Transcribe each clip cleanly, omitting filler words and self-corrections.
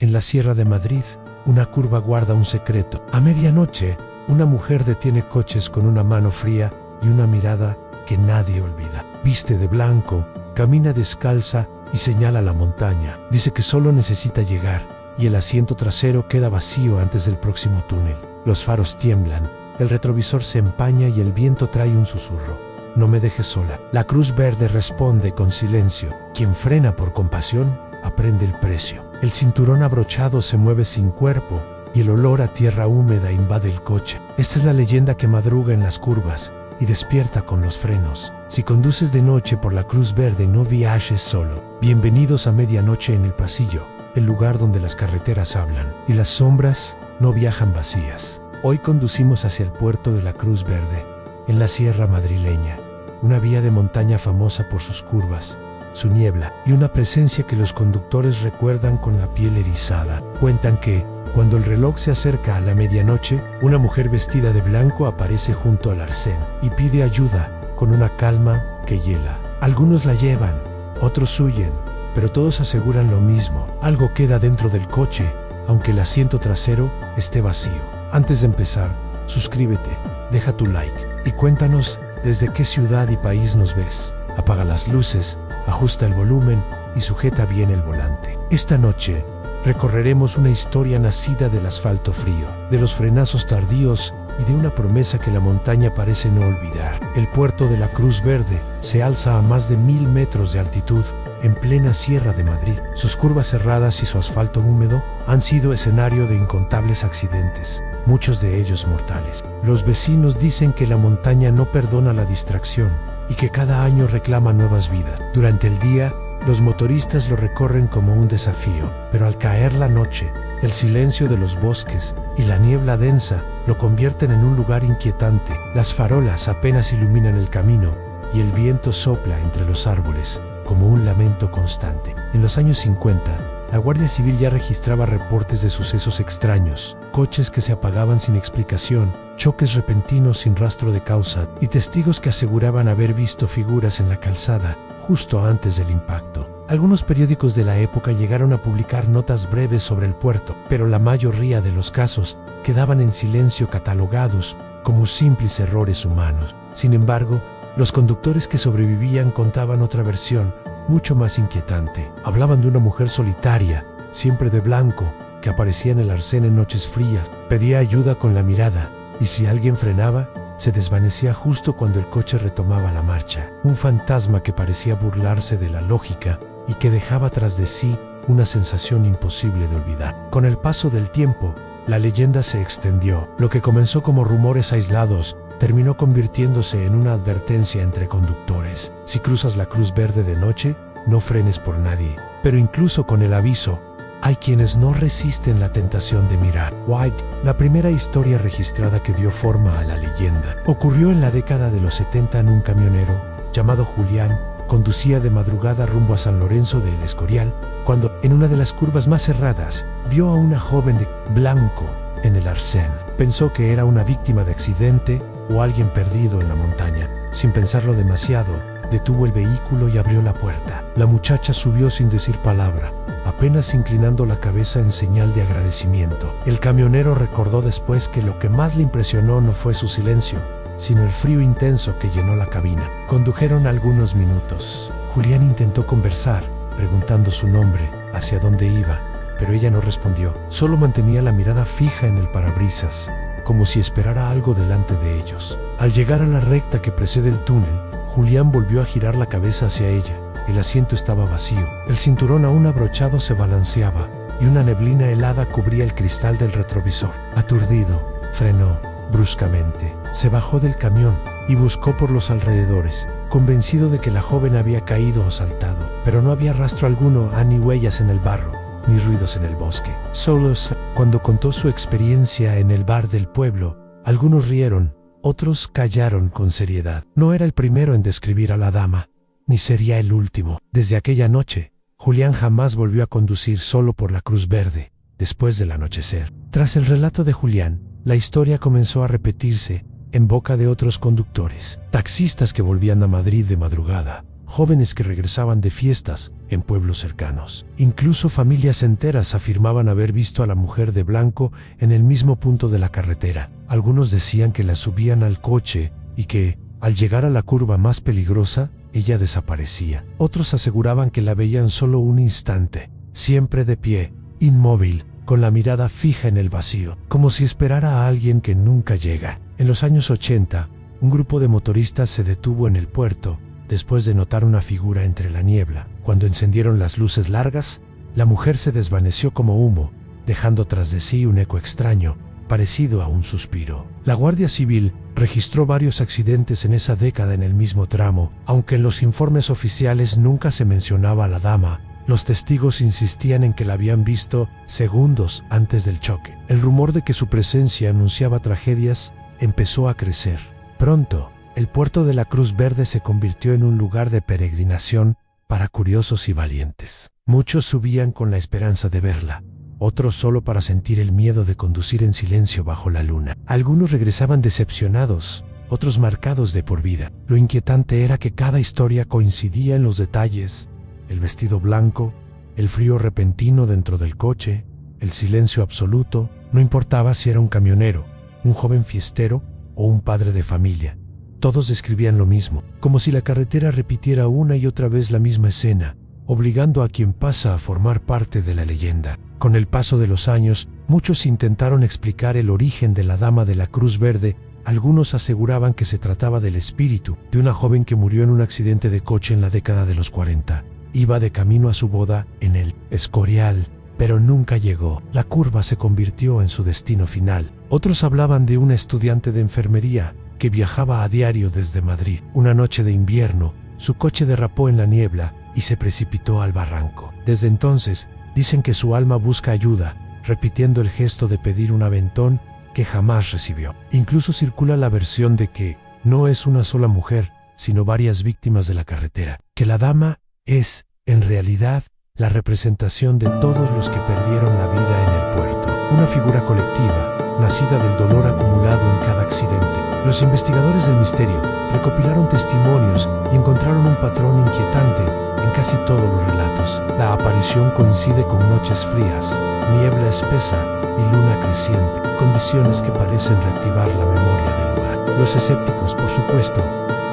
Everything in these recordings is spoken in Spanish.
En la Sierra de Madrid, una curva guarda un secreto. A medianoche, una mujer detiene coches con una mano fría y una mirada que nadie olvida. Viste de blanco, camina descalza y señala la montaña. Dice que solo necesita llegar y el asiento trasero queda vacío antes del próximo túnel. Los faros tiemblan, el retrovisor se empaña y el viento trae un susurro. No me dejes sola. La Cruz Verde responde con silencio. Quien frena por compasión, aprende el precio. El cinturón abrochado se mueve sin cuerpo y el olor a tierra húmeda invade el coche. Esta es la leyenda que madruga en las curvas y despierta con los frenos. Si conduces de noche por la Cruz Verde, no viajes solo. Bienvenidos a Medianoche en el Pasillo, el lugar donde las carreteras hablan y las sombras no viajan vacías. Hoy conducimos hacia el puerto de la Cruz Verde, en la Sierra Madrileña, una vía de montaña famosa por sus curvas, su niebla y una presencia que los conductores recuerdan con la piel erizada. Cuentan que, cuando el reloj se acerca a la medianoche, una mujer vestida de blanco aparece junto al arcén y pide ayuda con una calma que hiela. Algunos la llevan, otros huyen, pero todos aseguran lo mismo. Algo queda dentro del coche, aunque el asiento trasero esté vacío. Antes de empezar, suscríbete, deja tu like y cuéntanos desde qué ciudad y país nos ves. Apaga las luces, ajusta el volumen y sujeta bien el volante. Esta noche recorreremos una historia nacida del asfalto frío, de los frenazos tardíos y de una promesa que la montaña parece no olvidar. El puerto de la Cruz Verde se alza a más de 1000 metros de altitud en plena Sierra de Madrid. Sus curvas cerradas y su asfalto húmedo han sido escenario de incontables accidentes, muchos de ellos mortales. Los vecinos dicen que la montaña no perdona la distracción y que cada año reclama nuevas vidas. Durante el día, los motoristas lo recorren como un desafío, pero al caer la noche, el silencio de los bosques y la niebla densa lo convierten en un lugar inquietante. Las farolas apenas iluminan el camino y el viento sopla entre los árboles como un lamento constante. En los años 50, la Guardia Civil ya registraba reportes de sucesos extraños, coches que se apagaban sin explicación, choques repentinos sin rastro de causa y testigos que aseguraban haber visto figuras en la calzada justo antes del impacto. Algunos periódicos de la época llegaron a publicar notas breves sobre el puerto, pero la mayoría de los casos quedaban en silencio, catalogados como simples errores humanos. Sin embargo, los conductores que sobrevivían contaban otra versión, mucho más inquietante. Hablaban de una mujer solitaria, siempre de blanco, que aparecía en el arcén en noches frías, pedía ayuda con la mirada, y si alguien frenaba, se desvanecía justo cuando el coche retomaba la marcha. Un fantasma que parecía burlarse de la lógica y que dejaba tras de sí una sensación imposible de olvidar. Con el paso del tiempo, la leyenda se extendió. Lo que comenzó como rumores aislados terminó convirtiéndose en una advertencia entre conductores. Si cruzas la Cruz Verde de noche, no frenes por nadie. Pero incluso con el aviso, hay quienes no resisten la tentación de mirar. White, la primera historia registrada que dio forma a la leyenda, ocurrió en la década de los 70 en un camionero llamado Julián. Conducía de madrugada rumbo a San Lorenzo de El Escorial, cuando, en una de las curvas más cerradas, vio a una joven de blanco en el arcén. Pensó que era una víctima de accidente o alguien perdido en la montaña. Sin pensarlo demasiado, detuvo el vehículo y abrió la puerta. La muchacha subió sin decir palabra, apenas inclinando la cabeza en señal de agradecimiento. El camionero recordó después que lo que más le impresionó no fue su silencio, sino el frío intenso que llenó la cabina. Condujeron algunos minutos. Julián intentó conversar, preguntando su nombre, hacia dónde iba, pero ella no respondió. Solo mantenía la mirada fija en el parabrisas, como si esperara algo delante de ellos. Al llegar a la recta que precede el túnel, Julián volvió a girar la cabeza hacia ella. El asiento estaba vacío. El cinturón aún abrochado se balanceaba y una neblina helada cubría el cristal del retrovisor. Aturdido, frenó bruscamente. Se bajó del camión y buscó por los alrededores, convencido de que la joven había caído o saltado, pero no había rastro alguno, ni huellas en el barro, ni ruidos en el bosque. Solo cuando contó su experiencia en el bar del pueblo, algunos rieron, otros callaron con seriedad. No era el primero en describir a la dama, ni sería el último. Desde aquella noche, Julián jamás volvió a conducir solo por la Cruz Verde, después del anochecer. Tras el relato de Julián, la historia comenzó a repetirse en boca de otros conductores, taxistas que volvían a Madrid de madrugada, jóvenes que regresaban de fiestas en pueblos cercanos. Incluso familias enteras afirmaban haber visto a la mujer de blanco en el mismo punto de la carretera. Algunos decían que la subían al coche y que, al llegar a la curva más peligrosa, ella desaparecía. Otros aseguraban que la veían solo un instante, siempre de pie, inmóvil, con la mirada fija en el vacío, como si esperara a alguien que nunca llega. En los años 80, un grupo de motoristas se detuvo en el puerto después de notar una figura entre la niebla. Cuando encendieron las luces largas, la mujer se desvaneció como humo, dejando tras de sí un eco extraño, parecido a un suspiro. La Guardia Civil registró varios accidentes en esa década en el mismo tramo. Aunque en los informes oficiales nunca se mencionaba a la dama, los testigos insistían en que la habían visto segundos antes del choque. El rumor de que su presencia anunciaba tragedias empezó a crecer. Pronto, el puerto de la Cruz Verde se convirtió en un lugar de peregrinación para curiosos y valientes. Muchos subían con la esperanza de verla, otros solo para sentir el miedo de conducir en silencio bajo la luna. Algunos regresaban decepcionados, otros marcados de por vida. Lo inquietante era que cada historia coincidía en los detalles: el vestido blanco, el frío repentino dentro del coche, el silencio absoluto. No importaba si era un camionero, un joven fiestero o un padre de familia. Todos describían lo mismo, como si la carretera repitiera una y otra vez la misma escena, obligando a quien pasa a formar parte de la leyenda. Con el paso de los años, muchos intentaron explicar el origen de la Dama de la Cruz Verde. Algunos aseguraban que se trataba del espíritu de una joven que murió en un accidente de coche en la década de los 40. Iba de camino a su boda en el Escorial, pero nunca llegó. La curva se convirtió en su destino final. Otros hablaban de una estudiante de enfermería que viajaba a diario desde Madrid. Una noche de invierno, su coche derrapó en la niebla y se precipitó al barranco. Desde entonces, dicen que su alma busca ayuda, repitiendo el gesto de pedir un aventón que jamás recibió. Incluso circula la versión de que no es una sola mujer, sino varias víctimas de la carretera, que la dama es, en realidad, la representación de todos los que perdieron la vida en el puerto. Una figura colectiva, nacida del dolor acumulado en cada accidente. Los investigadores del misterio recopilaron testimonios y encontraron un patrón inquietante en casi todos los relatos. La aparición coincide con noches frías, niebla espesa y luna creciente, condiciones que parecen reactivar la memoria del lugar. Los escépticos, por supuesto,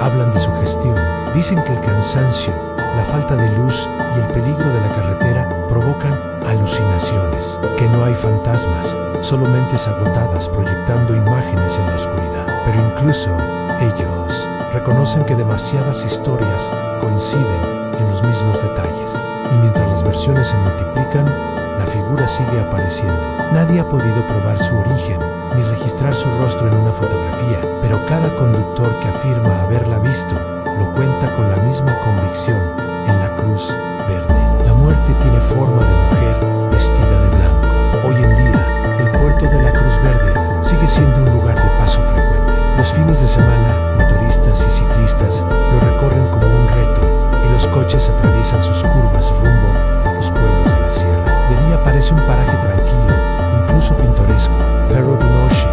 hablan de sugestión. Dicen que el cansancio, la falta de luz y el peligro de la carretera provocan alucinaciones, que no hay fantasmas, solo mentes agotadas proyectando imágenes en la oscuridad. Pero incluso ellos reconocen que demasiadas historias coinciden en los mismos detalles, y mientras las versiones se multiplican, la figura sigue apareciendo. Nadie ha podido probar su origen ni registrar su rostro en una fotografía, pero cada conductor que afirma haberla visto lo cuenta con la misma convicción en la Cruz Verde. La muerte tiene forma de mujer vestida de blanco. Hoy en día, el puerto de la Cruz Verde sigue siendo un lugar de paso frecuente. Los fines de semana, motoristas y ciclistas lo recorren como un reto, y los coches atraviesan sus curvas rumbo a los pueblos de la sierra. De día parece un paraje tranquilo, incluso pintoresco, pero de noche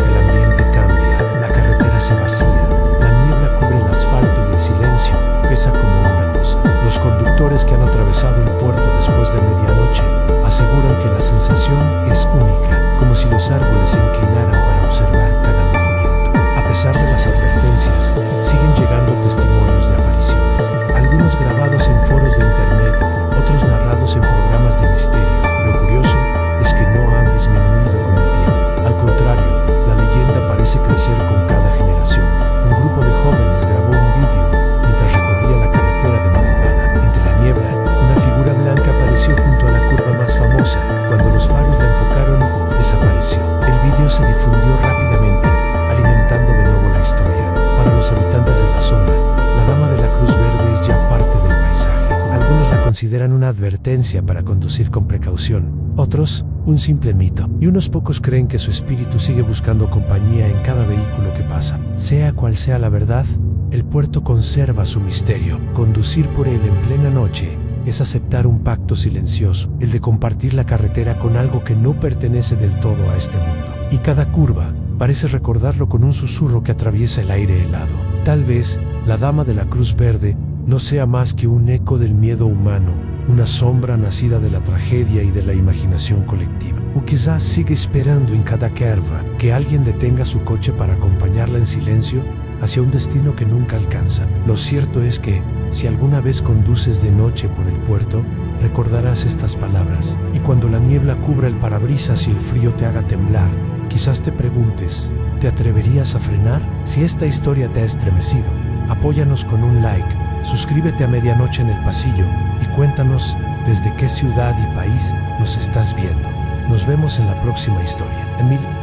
el ambiente cambia, la carretera se vacía, la niebla cubre el asfalto y el silencio pesa como una losa. Los conductores que han atravesado el puerto después de medianoche aseguran que la sensación es única, como si los árboles se inclinaran para observar cada movimiento. A pesar de las advertencias, siguen llegando testimonios de apariciones, algunos grabados en foros de internet, otros narrados en programas de misterio. Lo curioso es que no han disminuido con el tiempo. Al contrario, la leyenda parece crecer con cada generación. Un grupo de jóvenes grabó un vídeo mientras recorría la carretera de madrugada. Entre la niebla, una figura blanca apareció junto a la curva más famosa. Cuando los faros la enfocaron, desapareció. El vídeo se difundió rápidamente, alimentando de nuevo la historia. Para los habitantes de la zona, la Dama de la Cruz Verde es ya parte del paisaje. Algunos la consideran una advertencia para conducir con precaución, otros un simple mito, y unos pocos creen que su espíritu sigue buscando compañía en cada vehículo que pasa. Sea cual sea la verdad, el puerto conserva su misterio. Conducir por él en plena noche es aceptar un pacto silencioso, el de compartir la carretera con algo que no pertenece del todo a este mundo. Y cada curva parece recordarlo con un susurro que atraviesa el aire helado. Tal vez la Dama de la Cruz Verde no sea más que un eco del miedo humano, una sombra nacida de la tragedia y de la imaginación colectiva. O quizás sigue esperando en cada curva que alguien detenga su coche para acompañarla en silencio hacia un destino que nunca alcanza. Lo cierto es que, si alguna vez conduces de noche por el puerto, recordarás estas palabras. Y cuando la niebla cubra el parabrisas y el frío te haga temblar, quizás te preguntes, ¿te atreverías a frenar? Si esta historia te ha estremecido, apóyanos con un like, suscríbete a Medianoche en el Pasillo y cuéntanos desde qué ciudad y país nos estás viendo. Nos vemos en la próxima historia. Emil.